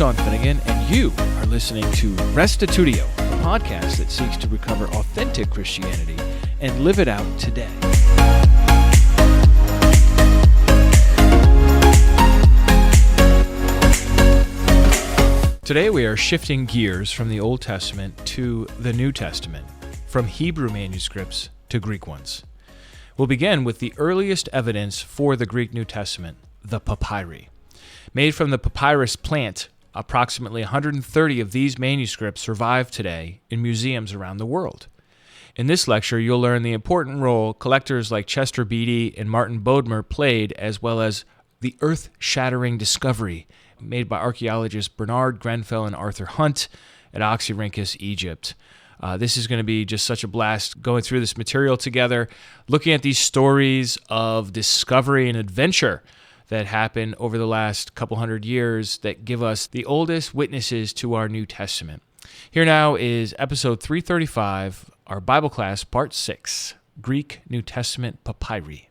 Sean Finnegan, and you are listening to Restitutio, a podcast that seeks to recover authentic Christianity and live it out today. Today we are shifting gears from the Old Testament to the New Testament, from Hebrew manuscripts to Greek ones. We'll begin with the earliest evidence for the Greek New Testament, the papyri. Made from the papyrus plant, approximately 130 of these manuscripts survive today in museums around the world. In this lecture, you'll learn the important role collectors like Chester Beatty and Martin Bodmer played, as well as the earth-shattering discovery made by archeologists Bernard Grenfell and Arthur Hunt at Oxyrhynchus Egypt. This is going to be just such a blast going through this material together, looking at these stories of discovery and adventure that happened over the last couple hundred years that give us the oldest witnesses to our New Testament. Here now is episode 335, our Bible class, part 6, Greek New Testament Papyri.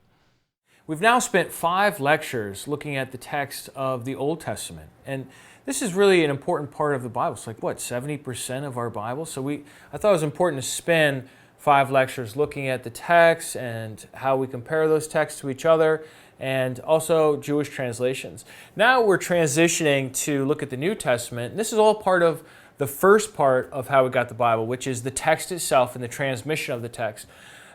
We've now spent 5 lectures looking at the text of the Old Testament, and this is really an important part of the Bible. It's like, 70% of our Bible? So I thought it was important to spend 5 lectures looking at the text and how we compare those texts to each other, and also Jewish translations. Now we're transitioning to look at the New Testament, and this is all part of the first part of how we got the Bible, which is the text itself and the transmission of the text.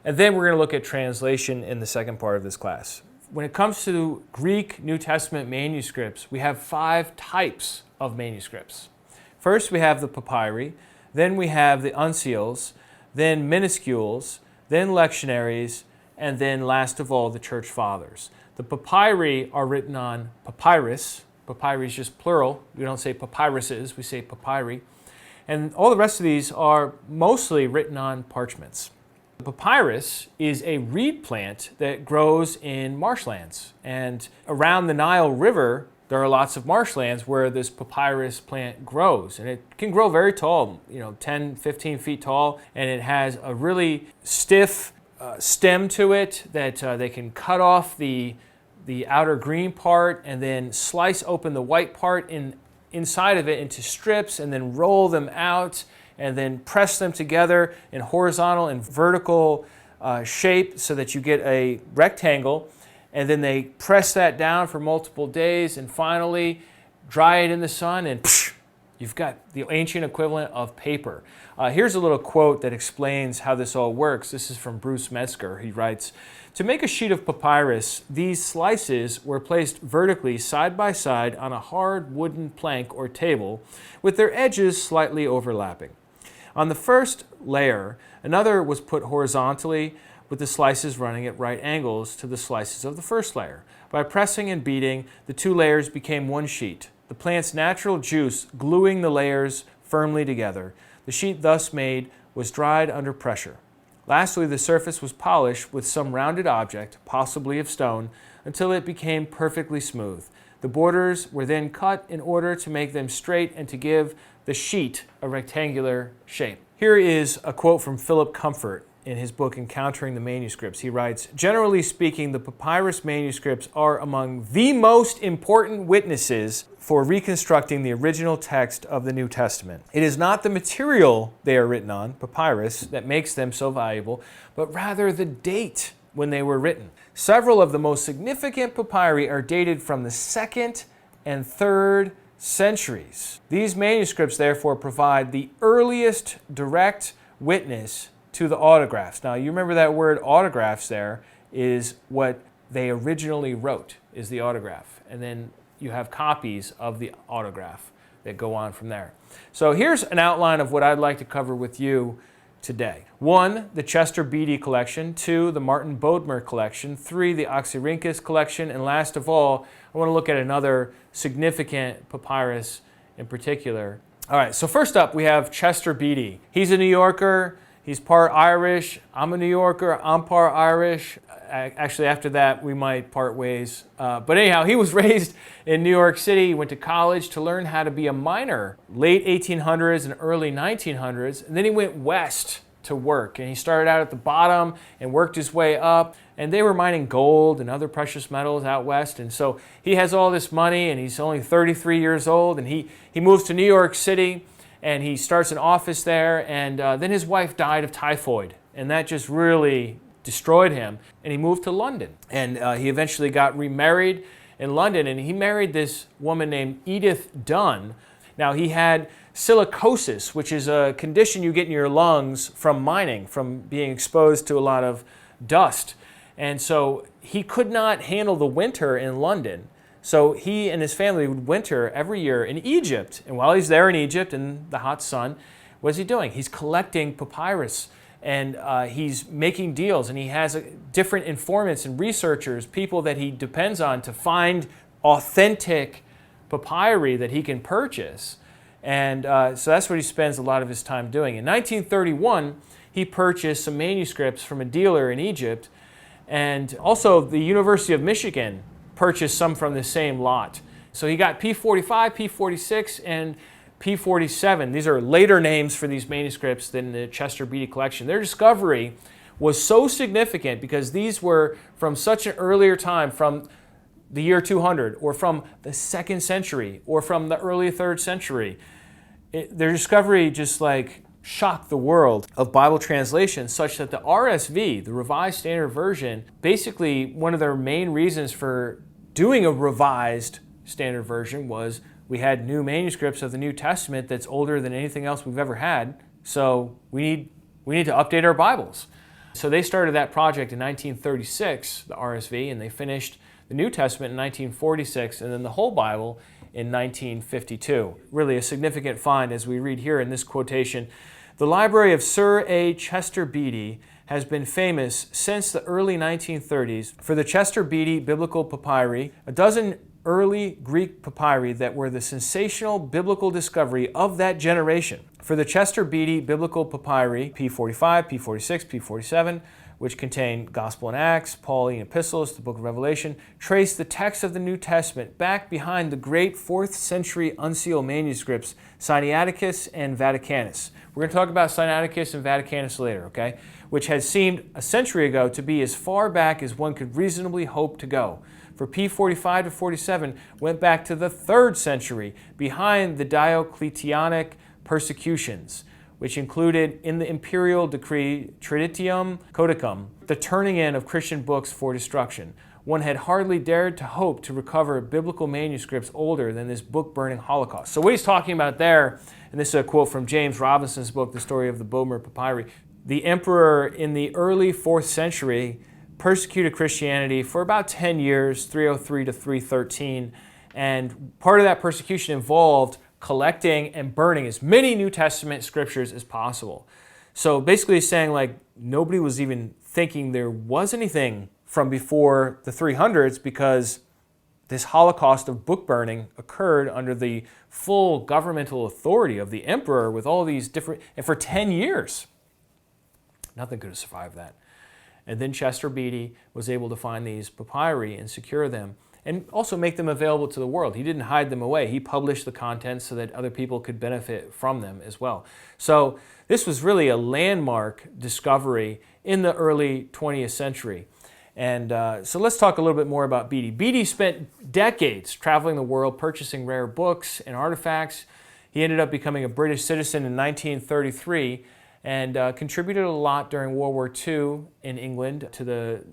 And then we're going to look at translation in the second part of this class. When it comes to Greek New Testament manuscripts, we have 5 types of manuscripts. First, we have the papyri, then we have the uncials, then minuscules, then lectionaries, and then last of all, the church fathers. The papyri are written on papyrus. Papyri is just plural. We don't say papyruses, we say papyri. And all the rest of these are mostly written on parchments. The papyrus is a reed plant that grows in marshlands. And around the Nile River, there are lots of marshlands where this papyrus plant grows. And it can grow very tall, 10, 15 feet tall. And it has a really stiff stem to it that they can cut off the outer green part and then slice open the white part inside of it into strips and then roll them out and then press them together in horizontal and vertical shape so that you get a rectangle. And then they press that down for multiple days and finally dry it in the sun and you've got the ancient equivalent of paper. Here's a little quote that explains how this all works. This is from Bruce Metzger. He writes, "To make a sheet of papyrus, these slices were placed vertically side by side on a hard wooden plank or table with their edges slightly overlapping. On the first layer, another was put horizontally with the slices running at right angles to the slices of the first layer. By pressing and beating, the 2 layers became one sheet, the plant's natural juice gluing the layers firmly together. The sheet thus made was dried under pressure. Lastly, the surface was polished with some rounded object, possibly of stone, until it became perfectly smooth. The borders were then cut in order to make them straight and to give the sheet a rectangular shape." Here is a quote from Philip Comfort in his book Encountering the Manuscripts. He writes, "Generally speaking, the papyrus manuscripts are among the most important witnesses for reconstructing the original text of the New Testament. It is not the material they are written on, papyrus, that makes them so valuable, but rather the date when they were written. Several of the most significant papyri are dated from the 2nd and 3rd centuries. These manuscripts therefore provide the earliest direct witness to the autographs." Now, you remember that word autographs there is what they originally wrote, is the autograph. And then you have copies of the autograph that go on from there. So here's an outline of what I'd like to cover with you today. 1, the Chester Beatty collection. 2, the Martin Bodmer collection. 3, the Oxyrhynchus collection. And last of all, I want to look at another significant papyrus in particular. All right, so first up, we have Chester Beatty. He's a New Yorker. He's part Irish. I'm a New Yorker. I'm part Irish. Actually, after that, we might part ways. But anyhow, he was raised in New York City. He went to college to learn how to be a miner, late 1800s and early 1900s. And then he went west to work. And he started out at the bottom and worked his way up. And they were mining gold and other precious metals out west. And so he has all this money, and he's only 33 years old. And he moves to New York City, and he starts an office there. And then his wife died of typhoid. And that just really destroyed him. And he moved to London. And he eventually got remarried in London. And he married this woman named Edith Dunn. Now, he had silicosis, which is a condition you get in your lungs from mining, from being exposed to a lot of dust. And so he could not handle the winter in London. So he and his family would winter every year in Egypt. And while he's there in Egypt in the hot sun, what's he doing? He's collecting papyrus, and he's making deals, and he has different informants and researchers, people that he depends on to find authentic papyri that he can purchase. And so that's what he spends a lot of his time doing. In 1931, he purchased some manuscripts from a dealer in Egypt, and also the University of Michigan purchased some from the same lot. So he got P45, P46, and P47. These are later names for these manuscripts than the Chester Beatty collection. Their discovery was so significant because these were from such an earlier time, from the year 200, or from the 2nd century, or from the early 3rd century. Their discovery just like shocked the world of Bible translation, such that the RSV, the Revised Standard Version, basically one of their main reasons for doing a revised standard version was we had new manuscripts of the New Testament that's older than anything else we've ever had, so we need to update our Bibles. So they started that project in 1936, the RSV, and they finished the New Testament in 1946, and then the whole Bible in 1952. Really a significant find, as we read here in this quotation. The library of Sir A. Chester Beatty has been famous since the early 1930s for the Chester Beatty biblical papyri, a dozen early Greek papyri that were the sensational biblical discovery of that generation. For the Chester Beatty biblical papyri, P45, P46, P47, which contain Gospel and Acts, Pauline epistles, the book of Revelation, trace the text of the New Testament back behind the great 4th century unsealed manuscripts, Sinaiticus and Vaticanus. We're going to talk about Sinaiticus and Vaticanus later, okay? Which had seemed a century ago to be as far back as one could reasonably hope to go. For P45 to 47 went back to the 3rd century, behind the Diocletianic persecutions, which included in the imperial decree Traditium Codicum, the turning in of Christian books for destruction. One had hardly dared to hope to recover biblical manuscripts older than this book-burning holocaust. So what he's talking about there, and this is a quote from James Robinson's book, The Story of the Bodmer Papyri, the emperor in the early 4th century persecuted Christianity for about 10 years, 303 to 313, and part of that persecution involved collecting and burning as many New Testament scriptures as possible. So basically he's saying like nobody was even thinking there was anything from before the 300s because this Holocaust of book burning occurred under the full governmental authority of the emperor with all these different, and for 10 years. Nothing could have survived that. And then Chester Beatty was able to find these papyri and secure them, and also make them available to the world. He didn't hide them away. He published the contents so that other people could benefit from them as well. So this was really a landmark discovery in the early 20th century. And so let's talk a little bit more about Beatty. Beatty spent decades traveling the world purchasing rare books and artifacts. He ended up becoming a British citizen in 1933 and contributed a lot during World War II in England to the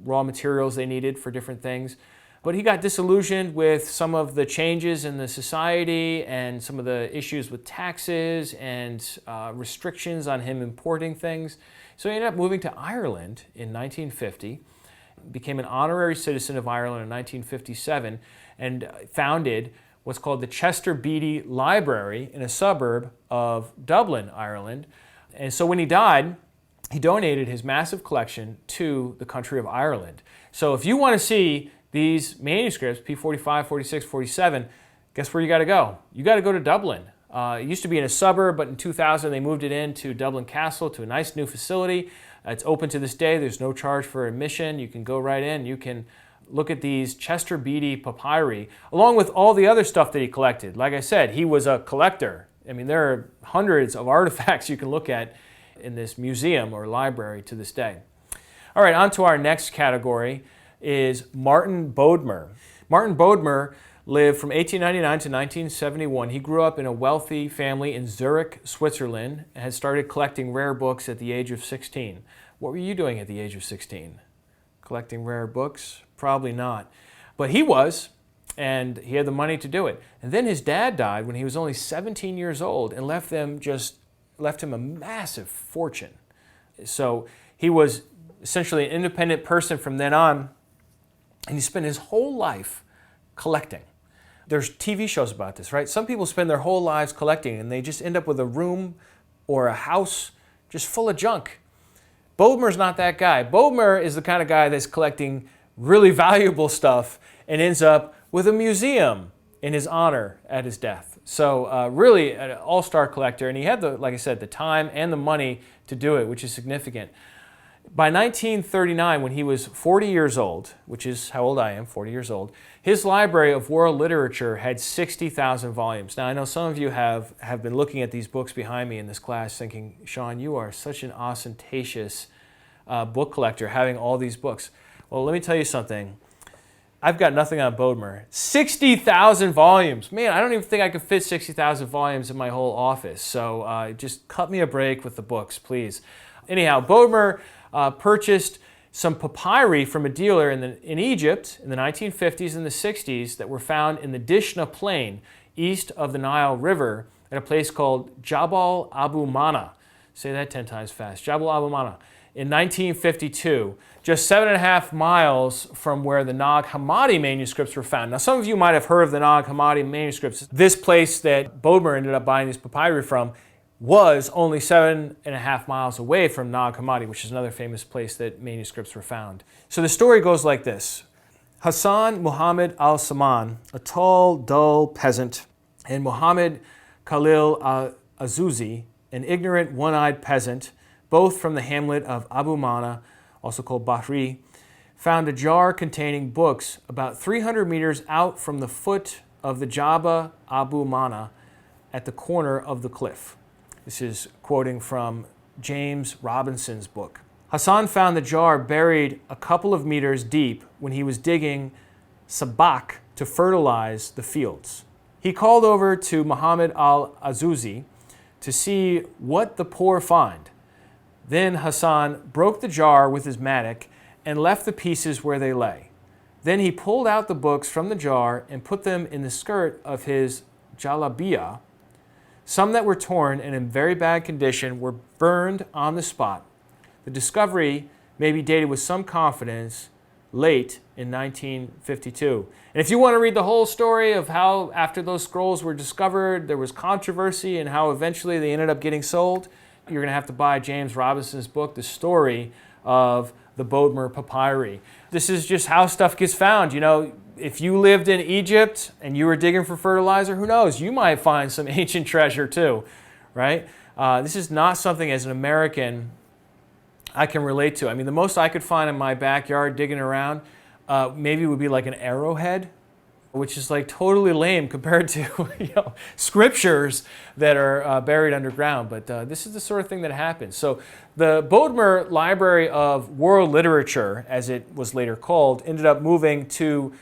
raw materials they needed for different things. But he got disillusioned with some of the changes in the society and some of the issues with taxes and restrictions on him importing things. So he ended up moving to Ireland in 1950, became an honorary citizen of Ireland in 1957, and founded what's called the Chester Beatty Library in a suburb of Dublin, Ireland. And so when he died, he donated his massive collection to the country of Ireland. So if you want to see these manuscripts, P45, 46, 47, guess where you got to go? You got to go to Dublin. It used to be in a suburb, but in 2000 they moved it into Dublin Castle to a nice new facility. It's open to this day. There's no charge for admission. You can go right in. You can look at these Chester Beatty papyri, along with all the other stuff that he collected. Like I said, he was a collector. I mean, there are hundreds of artifacts you can look at in this museum or library to this day. All right, on to our next category is Martin Bodmer. Martin Bodmer lived from 1899 to 1971. He grew up in a wealthy family in Zurich, Switzerland, and had started collecting rare books at the age of 16. What were you doing at the age of 16? Collecting rare books? Probably not. But he was, and he had the money to do it. And then his dad died when he was only 17 years old and left him a massive fortune. So he was essentially an independent person from then on, and he spent his whole life collecting. There's TV shows about this, right? Some people spend their whole lives collecting and they just end up with a room or a house just full of junk. Bodmer's not that guy. Bodmer is the kind of guy that's collecting really valuable stuff and ends up with a museum in his honor at his death. So really an all-star collector, and he had like I said, the time and the money to do it, which is significant. By 1939, when he was 40 years old, which is how old I am, 40 years old, his library of world literature had 60,000 volumes. Now, I know some of you have been looking at these books behind me in this class thinking, Sean, you are such an ostentatious book collector having all these books. Well, let me tell you something. I've got nothing on Bodmer. 60,000 volumes. Man, I don't even think I could fit 60,000 volumes in my whole office. So just cut me a break with the books, please. Anyhow, Bodmer purchased some papyri from a dealer in Egypt in the 1950s and the 60s that were found in the Dishna Plain east of the Nile River at a place called Jabal Abu Mana. Say that 10 times fast. Jabal Abu Mana. In 1952, just 7.5 miles from where the Nag Hammadi manuscripts were found. Now, some of you might have heard of the Nag Hammadi manuscripts. This place that Bodmer ended up buying these papyri from was only 7.5 miles away from Nag Hammadi, which is another famous place that manuscripts were found. So the story goes like this. Hassan Muhammad al-Saman, a tall, dull peasant, and Muhammad Khalil al-Azuzi, an ignorant, one-eyed peasant, both from the hamlet of Abu Mana, also called Bahri, found a jar containing books about 300 meters out from the foot of the Jabal Abu Mana at the corner of the cliff. This is quoting from James Robinson's book. Hassan found the jar buried a couple of meters deep when he was digging sabak to fertilize the fields. He called over to Muhammad al-Azuzi to see what the poor find. Then Hassan broke the jar with his mattock and left the pieces where they lay. Then he pulled out the books from the jar and put them in the skirt of his jalabiyah. Some that were torn and in very bad condition were burned on the spot. The discovery may be dated with some confidence late in 1952. And if you want to read the whole story of how after those scrolls were discovered, there was controversy and how eventually they ended up getting sold, you're going to have to buy James Robinson's book, The Story of the Bodmer Papyri. This is just how stuff gets found. You know, if you lived in Egypt and you were digging for fertilizer, who knows? You might find some ancient treasure too, right? This is not something as an American I can relate to. I mean, the most I could find in my backyard digging around maybe would be like an arrowhead, which is like totally lame compared to scriptures that are buried underground. But this is the sort of thing that happens. So the Bodmer Library of World Literature, as it was later called, ended up moving to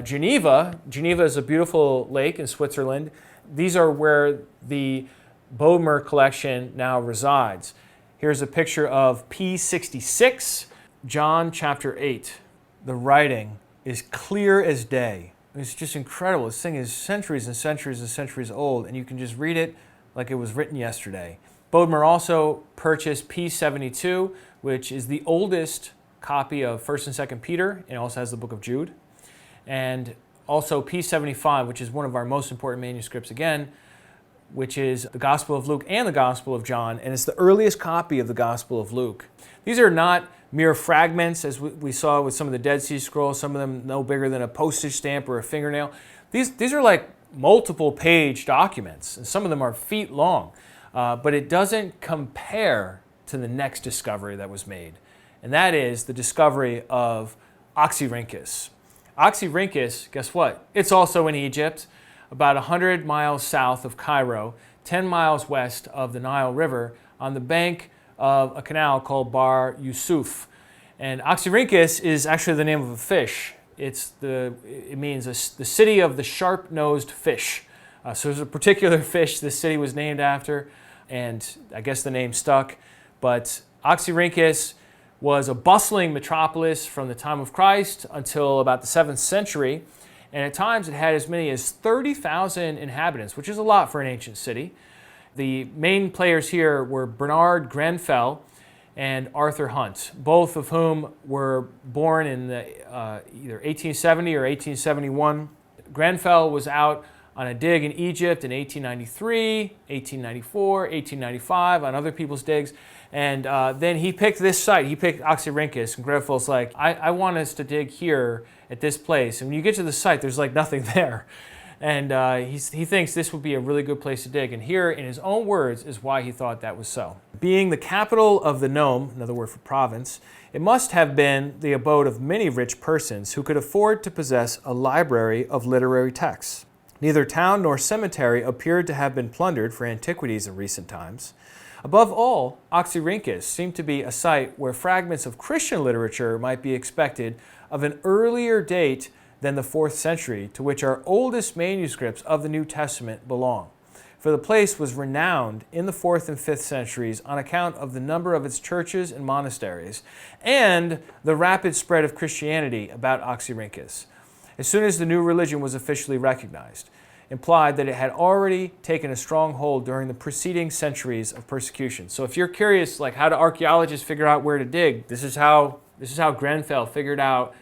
Geneva. Geneva is a beautiful lake in Switzerland. These are where the Bodmer collection now resides. Here's a picture of P66, John chapter 8. The writing is clear as day. It's just incredible. This thing is centuries and centuries and centuries old, and you can just read it like it was written yesterday. Bodmer also purchased P72, which is the oldest copy of 1st and 2nd Peter, and also has the book of Jude. And also P75, which is one of our most important manuscripts again, which is the Gospel of Luke and the Gospel of John, and it's the earliest copy of the Gospel of Luke. These are not mere fragments, as we saw with some of the Dead Sea Scrolls, some of them no bigger than a postage stamp or a fingernail. These are like multiple page documents, and some of them are feet long, but it doesn't compare to the next discovery that was made, and that is the discovery of Oxyrhynchus. Oxyrhynchus, guess what? It's also in Egypt, about 100 miles south of Cairo, 10 miles west of the Nile River, on the bank of a canal called Bar Yusuf. And Oxyrhynchus is actually the name of a fish. It means the city of the sharp-nosed fish. So there's a particular fish this city was named after, and I guess the name stuck. But Oxyrhynchus was a bustling metropolis from the time of Christ until about the 7th century. And at times it had as many as 30,000 inhabitants, which is a lot for an ancient city. The main players here were Bernard Grenfell and Arthur Hunt, both of whom were born in either 1870 or 1871. Grenfell was out on a dig in Egypt in 1893, 1894, 1895, on other people's digs. And then he picked this site. He picked Oxyrhynchus, and Grenfell's like, I want us to dig here at this place. And when you get to the site, there's like nothing there. And he thinks this would be a really good place to dig. And here, in his own words, is why he thought that was so. Being the capital of the nome, another word for province, it must have been the abode of many rich persons who could afford to possess a library of literary texts. Neither town nor cemetery appeared to have been plundered for antiquities in recent times. Above all, Oxyrhynchus seemed to be a site where fragments of Christian literature might be expected of an earlier date than the 4th century, to which our oldest manuscripts of the New Testament belong. For the place was renowned in the 4th and 5th centuries on account of the number of its churches and monasteries, and the rapid spread of Christianity about Oxyrhynchus. As soon as the new religion was officially recognized, implied that it had already taken a strong hold during the preceding centuries of persecution. So if you're curious, like, how do archaeologists figure out where to dig, this is how Grenfell figured out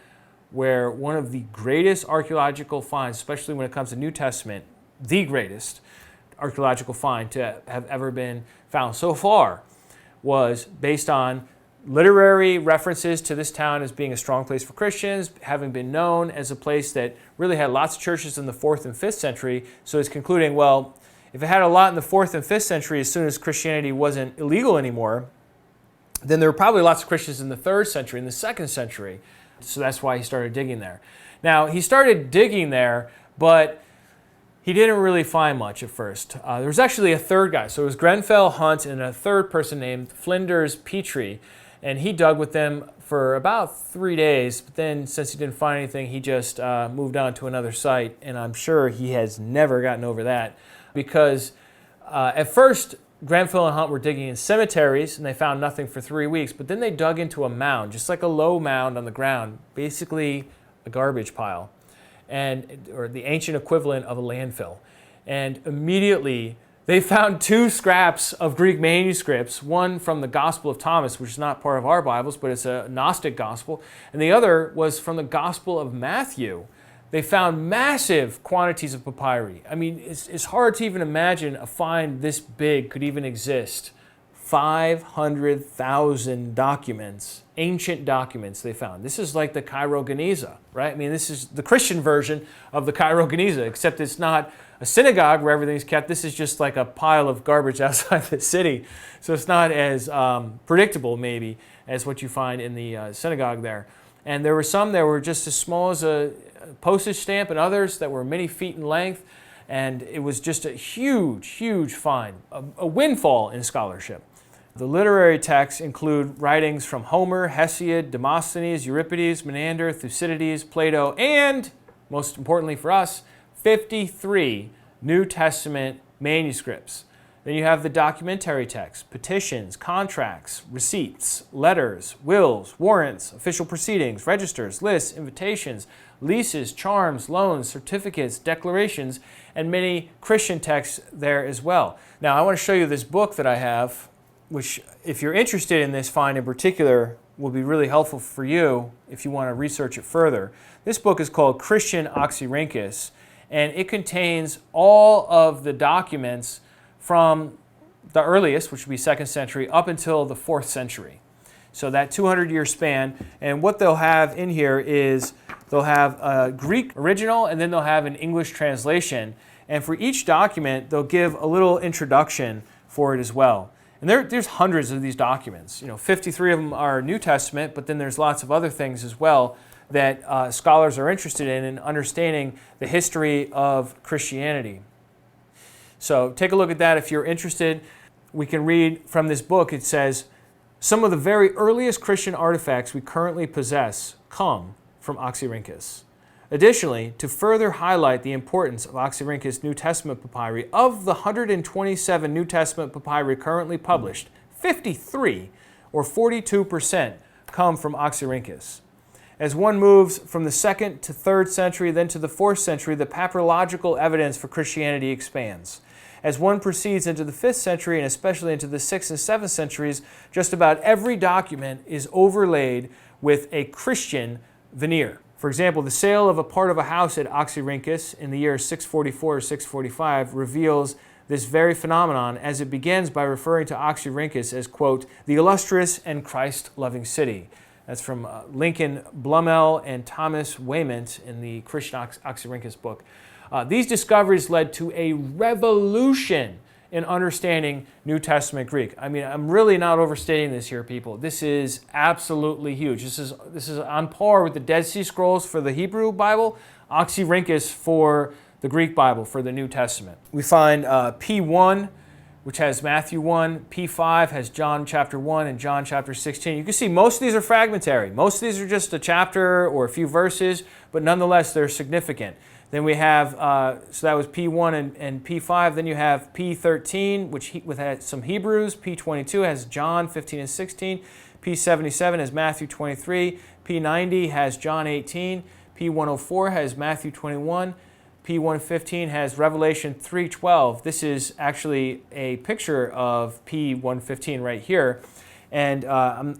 where one of the greatest archaeological finds, especially when it comes to New Testament, the greatest archaeological find to have ever been found so far, was based on literary references to this town as being a strong place for Christians, having been known as a place that really had lots of churches in the 4th and 5th century. So it's concluding, well, if it had a lot in the 4th and 5th century, as soon as Christianity wasn't illegal anymore, then there were probably lots of Christians in the 3rd century, in the 2nd century. So that's why he started digging there. Now, he started digging there, but he didn't really find much at first. There was actually a third guy. So it was Grenfell, Hunt, and a third person named Flinders Petrie. And he dug with them for about 3 days. But then, since he didn't find anything, he just moved on to another site. And I'm sure he has never gotten over that. Because at first, Grenfell and Hunt were digging in cemeteries, and they found nothing for 3 weeks. But then they dug into a mound, just like a low mound on the ground, basically a garbage pile, or the ancient equivalent of a landfill. And immediately, they found 2 scraps of Greek manuscripts, one from the Gospel of Thomas, which is not part of our Bibles, but it's a Gnostic gospel, and the other was from the Gospel of Matthew. They found massive quantities of papyri. I mean, it's hard to even imagine a find this big could even exist. 500,000 documents, ancient documents they found. This is like the Cairo Geniza, right? I mean, this is the Christian version of the Cairo Geniza, except it's not a synagogue where everything's kept. This is just like a pile of garbage outside the city. So it's not as predictable, maybe, as what you find in the synagogue there. And there were some that were just as small as a postage stamp, and others that were many feet in length. And it was just a huge, huge find, a windfall in scholarship. The literary texts include writings from Homer, Hesiod, Demosthenes, Euripides, Menander, Thucydides, Plato, and, most importantly for us, 53 New Testament manuscripts. Then you have the documentary texts, petitions, contracts, receipts, letters, wills, warrants, official proceedings, registers, lists, invitations, leases, charms, loans, certificates, declarations, and many Christian texts there as well. Now, I want to show you this book that I have, which, if you're interested in this find in particular, will be really helpful for you if you want to research it further. This book is called Christian Oxyrhynchus, and it contains all of the documents from the earliest, which would be 2nd century, up until the 4th century. So that 200-year span. And what they'll have in here is they'll have a Greek original, and then they'll have an English translation. And for each document, they'll give a little introduction for it as well. And there's hundreds of these documents. 53 of them are New Testament, but then there's lots of other things as well that scholars are interested in understanding the history of Christianity. So take a look at that if you're interested. We can read from this book. It says, Some of the very earliest Christian artifacts we currently possess come from Oxyrhynchus. Additionally, to further highlight the importance of Oxyrhynchus New Testament papyri, of the 127 New Testament papyri currently published, 53, or 42%, come from Oxyrhynchus. As one moves from the 2nd to 3rd century, then to the 4th century, the papyrological evidence for Christianity expands. As one proceeds into the 5th century, and especially into the 6th and 7th centuries, just about every document is overlaid with a Christian veneer. For example, the sale of a part of a house at Oxyrhynchus in the year 644 or 645 reveals this very phenomenon, as it begins by referring to Oxyrhynchus as, quote, the illustrious and Christ-loving city. That's from Lincoln Blumell and Thomas Wayment in the Christian Oxyrhynchus book. These discoveries led to a revolution in understanding New Testament Greek. I mean, I'm really not overstating this here, people. This is absolutely huge. This is on par with the Dead Sea Scrolls for the Hebrew Bible, Oxyrhynchus for the Greek Bible, for the New Testament. We find P1, which has Matthew 1, P5 has John chapter 1 and John chapter 16. You can see most of these are fragmentary. Most of these are just a chapter or a few verses, but nonetheless they're significant. Then we have, so that was P1 and P5. Then you have P13, which with some Hebrews. P22 has John 15 and 16. P77 has Matthew 23. P90 has John 18. P104 has Matthew 21. P115 has Revelation 3:12. This is actually a picture of P115 right here. And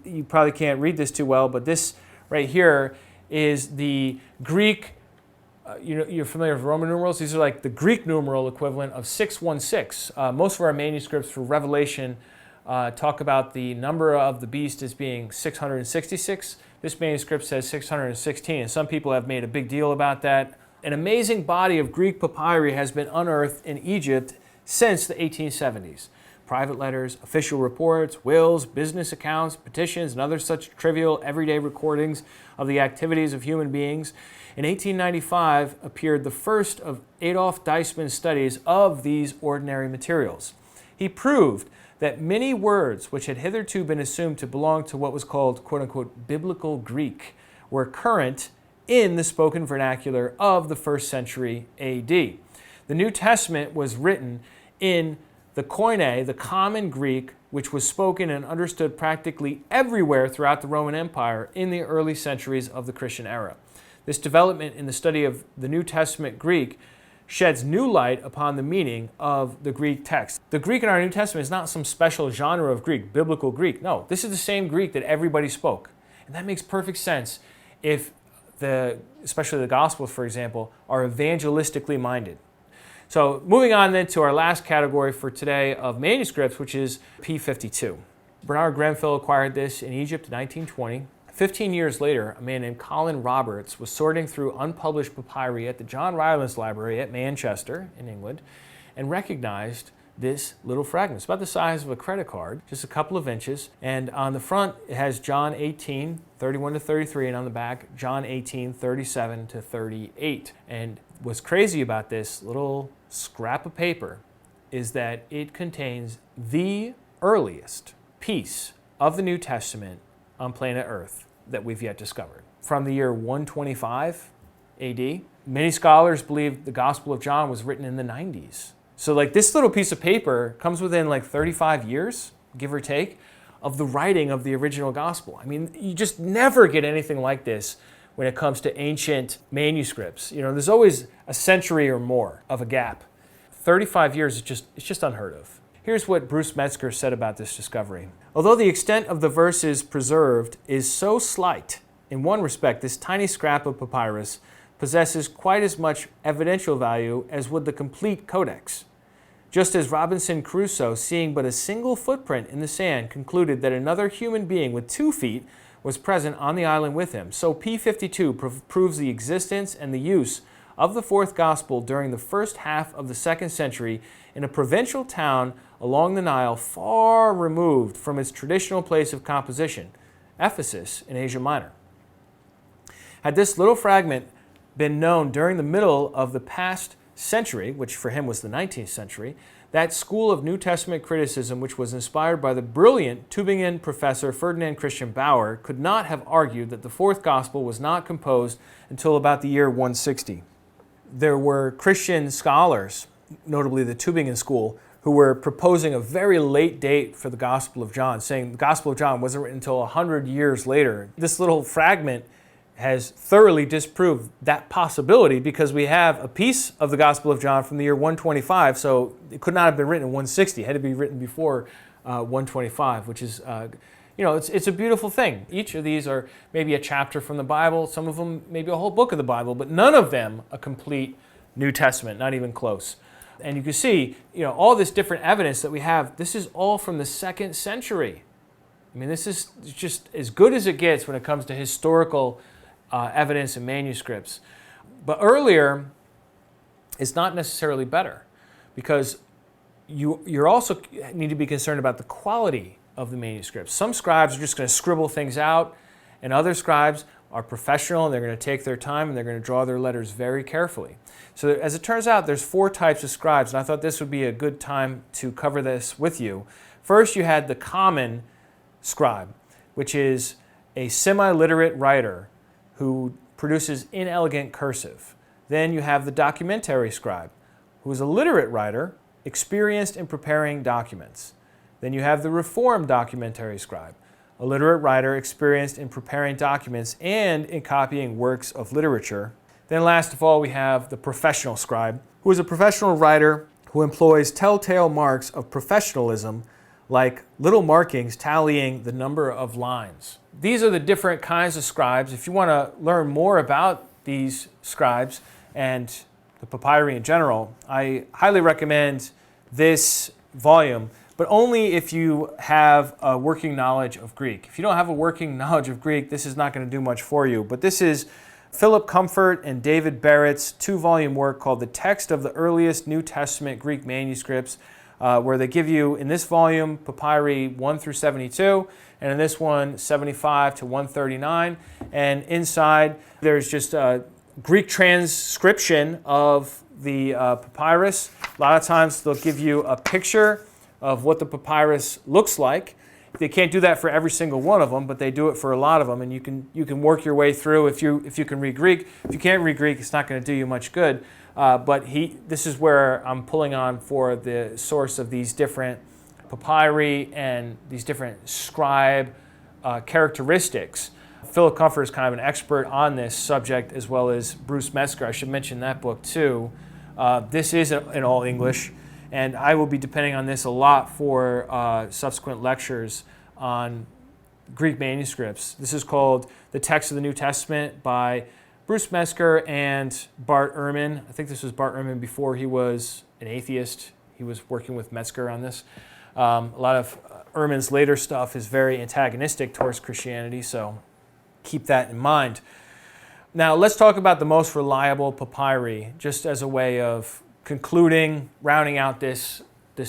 you probably can't read this too well, but this right here is the Greek. You're familiar with Roman numerals. These are like the Greek numeral equivalent of 616. Most of our manuscripts for Revelation talk about the number of the beast as being 666. This manuscript says 616, and some people have made a big deal about that. An amazing body of Greek papyri has been unearthed in Egypt since the 1870s. Private letters, official reports, wills, business accounts, petitions, and other such trivial everyday recordings of the activities of human beings. In 1895 appeared the first of Adolf Deismann's studies of these ordinary materials. He proved that many words which had hitherto been assumed to belong to what was called, quote-unquote, biblical Greek were current in the spoken vernacular of the 1st century A.D. The New Testament was written in the Koine, the common Greek, which was spoken and understood practically everywhere throughout the Roman Empire in the early centuries of the Christian era. This development in the study of the New Testament Greek sheds new light upon the meaning of the Greek text. The Greek in our New Testament is not some special genre of Greek, biblical Greek. No, this is the same Greek that everybody spoke. And that makes perfect sense if especially the Gospels, for example, are evangelistically minded. So moving on then to our last category for today of manuscripts, which is P52. Bernard Grenfell acquired this in Egypt in 1920. 15 years later, a man named Colin Roberts was sorting through unpublished papyri at the John Rylands Library at Manchester in England and recognized this little fragment. It's about the size of a credit card, just a couple of inches. And on the front, it has John 18, 31 to 33, and on the back, John 18, 37 to 38. And what's crazy about this little scrap of paper is that it contains the earliest piece of the New Testament on planet Earth that we've yet discovered. From the year 125 AD, many scholars believe the Gospel of John was written in the 90s. So like this little piece of paper comes within like 35 years, give or take, of the writing of the original gospel. I mean, you just never get anything like this when it comes to ancient manuscripts. There's always a century or more of a gap. 35 years is just unheard of. Here's what Bruce Metzger said about this discovery. Although the extent of the verses preserved is so slight, in one respect, this tiny scrap of papyrus possesses quite as much evidential value as would the complete codex. Just as Robinson Crusoe, seeing but a single footprint in the sand, concluded that another human being with 2 feet was present on the island with him, so P52 proves the existence and the use of the 4th Gospel during the first half of the 2nd century in a provincial town along the Nile far removed from its traditional place of composition, Ephesus in Asia Minor. Had this little fragment been known during the middle of the past century, which for him was the 19th century, That school of New Testament criticism, which was inspired by the brilliant Tübingen professor Ferdinand Christian Bauer, could not have argued that the fourth gospel was not composed until about the year 160. There were Christian scholars, notably the Tübingen school, who were proposing a very late date for the Gospel of John, saying the Gospel of John wasn't written until 100 years later. This little fragment has thoroughly disproved that possibility because we have a piece of the Gospel of John from the year 125, so it could not have been written in 160. It had to be written before 125, which is, it's a beautiful thing. Each of these are maybe a chapter from the Bible, some of them maybe a whole book of the Bible, but none of them a complete New Testament, not even close. And you can see, all this different evidence that we have, this is all from the 2nd century. I mean, this is just as good as it gets when it comes to historical evidence and manuscripts. But earlier, it's not necessarily better because you also need to be concerned about the quality of the manuscripts. Some scribes are just going to scribble things out, and other scribes are professional and they're going to take their time and they're going to draw their letters very carefully. So as it turns out, there's 4 types of scribes, and I thought this would be a good time to cover this with you. First, you had the common scribe, which is a semi-literate writer who produces inelegant cursive. Then you have the documentary scribe, who is a literate writer experienced in preparing documents. Then you have the reformed documentary scribe, a literate writer experienced in preparing documents and in copying works of literature. Then last of all, we have the professional scribe, who is a professional writer who employs telltale marks of professionalism, like little markings tallying the number of lines. These are the different kinds of scribes. If you want to learn more about these scribes and the papyri in general, I highly recommend this volume, but only if you have a working knowledge of Greek. If you don't have a working knowledge of Greek, this is not going to do much for you. But this is Philip Comfort and David Barrett's 2-volume work called The Text of the Earliest New Testament Greek Manuscripts, where they give you, in this volume, papyri 1 through 72, and in this one, 75 to 139. And inside, there's just a Greek transcription of the papyrus. A lot of times, they'll give you a picture of what the papyrus looks like. They can't do that for every single one of them, but they do it for a lot of them, and you can work your way through if you can read Greek. If you can't read Greek, it's not going to do you much good. But this is where I'm pulling on for the source of these different papyri and these different scribe characteristics. Philip Comfort is kind of an expert on this subject, as well as Bruce Metzger. I should mention that book too. This is in all English. And I will be depending on this a lot for subsequent lectures on Greek manuscripts. This is called The Text of the New Testament by Bruce Metzger and Bart Ehrman. I think this was Bart Ehrman before he was an atheist. He was working with Metzger on this. A lot of Ehrman's later stuff is very antagonistic towards Christianity, so keep that in mind. Now let's talk about the most reliable papyri, just as a way of concluding, rounding out this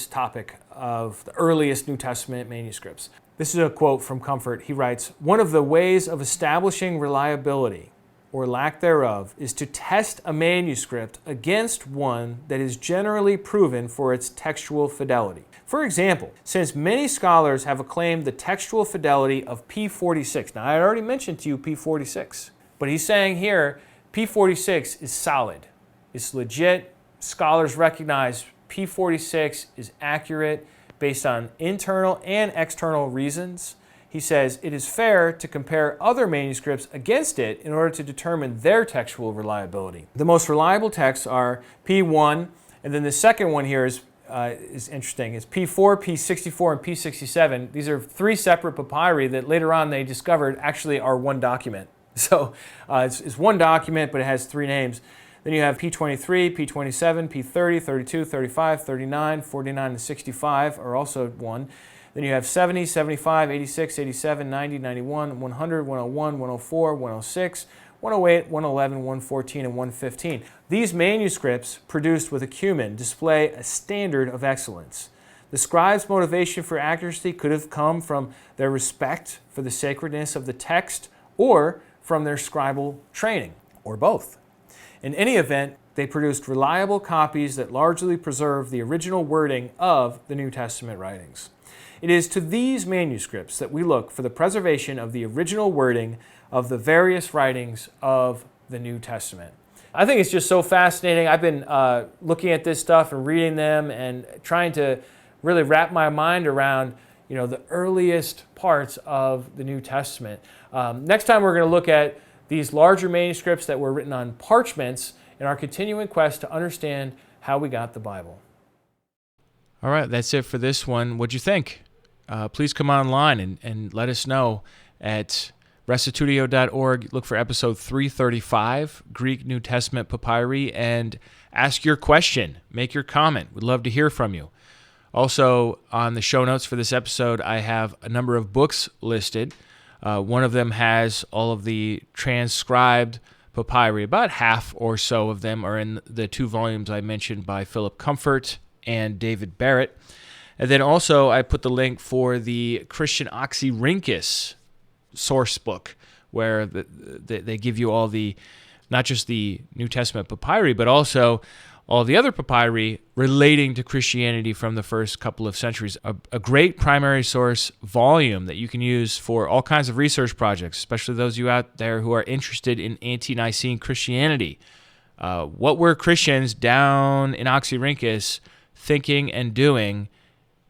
topic of the earliest New Testament manuscripts. This is a quote from Comfort. He writes, "One of the ways of establishing reliability, or lack thereof, is to test a manuscript against one that is generally proven for its textual fidelity. For example, since many scholars have acclaimed the textual fidelity of P46." Now, I already mentioned to you P46, but he's saying here, P46 is solid. It's legit. Scholars recognize P46 is accurate based on internal and external reasons. He says it is fair to compare other manuscripts against it in order to determine their textual reliability. The most reliable texts are P1, and then the second one here is interesting. It's P4, P64, and P67. These are 3 separate papyri that later on they discovered actually are one document. So it's one document, but it has 3 names. Then you have P23, P27, P30, 32, 35, 39, 49, and 65 are also one. Then you have 70, 75, 86, 87, 90, 91, 100, 101, 104, 106, 108, 111, 114, and 115. These manuscripts produced with acumen display a standard of excellence. The scribe's motivation for accuracy could have come from their respect for the sacredness of the text or from their scribal training, or both. In any event, they produced reliable copies that largely preserve the original wording of the New Testament writings. It is to these manuscripts that we look for the preservation of the original wording of the various writings of the New Testament. I think it's just so fascinating. I've been looking at this stuff and reading them and trying to really wrap my mind around, the earliest parts of the New Testament. Next time we're going to look at these larger manuscripts that were written on parchments in our continuing quest to understand how we got the Bible. All right, that's it for this one. What'd you think? Please come online and let us know at restitutio.org. Look for episode 335, Greek New Testament Papyri, and ask your question. Make your comment. We'd love to hear from you. Also, on the show notes for this episode, I have a number of books listed. One of them has all of the transcribed papyri. About half or so of them are in the 2 volumes I mentioned by Philip Comfort and David Barrett. And then also I put the link for the Christian Oxyrhynchus source book, where they give you all the, not just the New Testament papyri, but also all the other papyri relating to Christianity from the first couple of centuries. A great primary source volume that you can use for all kinds of research projects, especially those of you out there who are interested in ante-Nicene Christianity. What were Christians down in Oxyrhynchus thinking and doing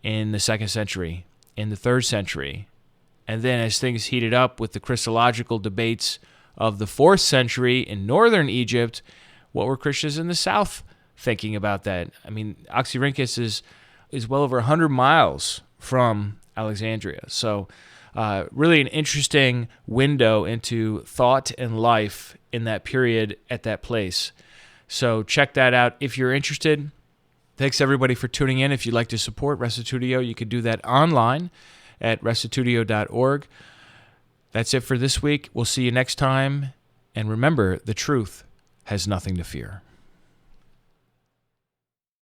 in the 2nd century, in the 3rd century? And then as things heated up with the Christological debates of the 4th century in northern Egypt, what were Christians in the south thinking about that? I mean, Oxyrhynchus is well over 100 miles from Alexandria. So really an interesting window into thought and life in that period at that place. So check that out if you're interested. Thanks everybody for tuning in. If you'd like to support Restitutio, you can do that online at restitutio.org. That's it for this week. We'll see you next time. And remember, the truth has nothing to fear.